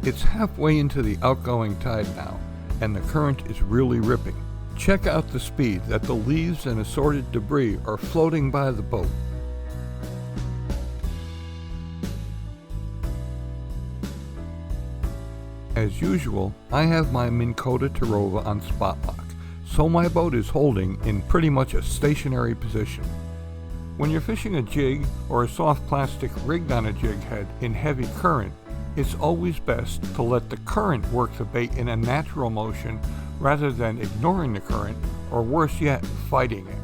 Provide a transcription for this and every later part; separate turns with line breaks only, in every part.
It's halfway into the outgoing tide now, and the current is really ripping. Check out the speed that the leaves and assorted debris are floating by the boat. As usual, I have my Minn Kota Terrova on spot lock, so my boat is holding in pretty much a stationary position. When you're fishing a jig or a soft plastic rigged on a jig head in heavy current, it's always best to let the current work the bait in a natural motion rather than ignoring the current, or worse yet, fighting it.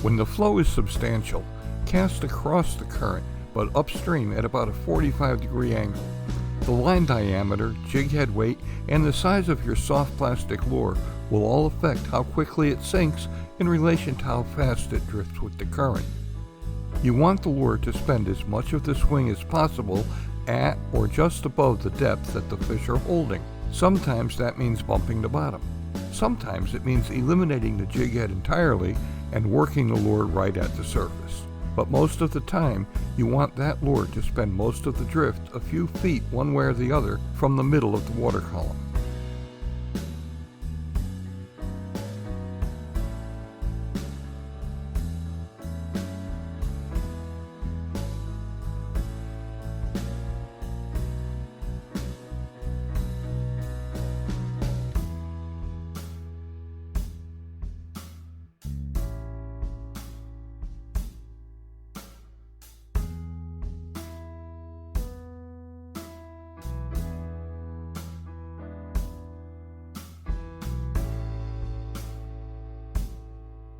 When the flow is substantial, cast across the current, but upstream at about a 45-degree angle. The line diameter, jig head weight, and the size of your soft plastic lure will all affect how quickly it sinks in relation to how fast it drifts with the current. You want the lure to spend as much of the swing as possible at or just above the depth that the fish are holding. Sometimes that means bumping the bottom. Sometimes it means eliminating the jig head entirely and working the lure right at the surface. But most of the time, you want that lure to spend most of the drift a few feet one way or the other from the middle of the water column.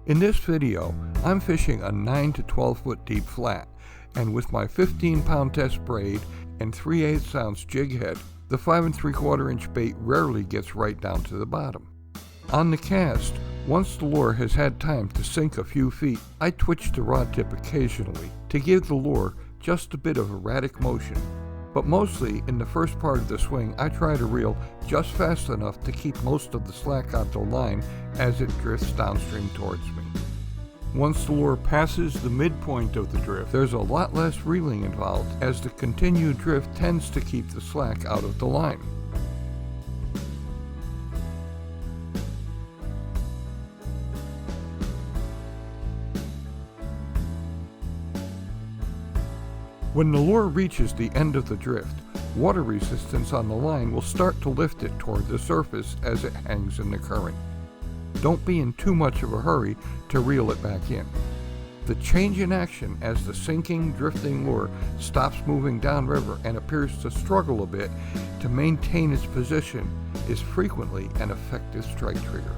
In this video, I'm fishing a 9 to 12 foot deep flat, and with my 15-pound test braid and 3/8 ounce jig head, the 5 3/4 inch bait rarely gets right down to the bottom. On the cast, once the lure has had time to sink a few feet, I twitch the rod tip occasionally to give the lure just a bit of erratic motion. But mostly, in the first part of the swing, I try to reel just fast enough to keep most of the slack out the line as it drifts downstream towards me. Once the lure passes the midpoint of the drift, there's a lot less reeling involved, as the continued drift tends to keep the slack out of the line. When the lure reaches the end of the drift, water resistance on the line will start to lift it toward the surface as it hangs in the current. Don't be in too much of a hurry to reel it back in. The change in action as the sinking, drifting lure stops moving downriver and appears to struggle a bit to maintain its position is frequently an effective strike trigger.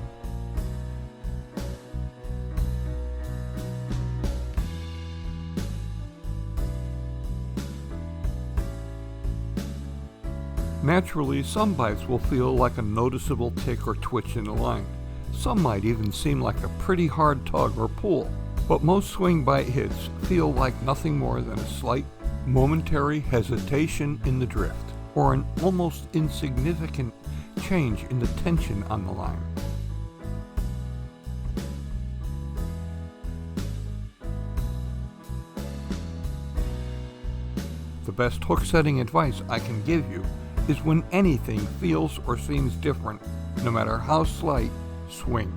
Naturally, some bites will feel like a noticeable tick or twitch in the line. Some might even seem like a pretty hard tug or pull. But most swing bite hits feel like nothing more than a slight, momentary hesitation in the drift, or an almost insignificant change in the tension on the line. The best hook setting advice I can give you is when anything feels or seems different, no matter how slight, swing.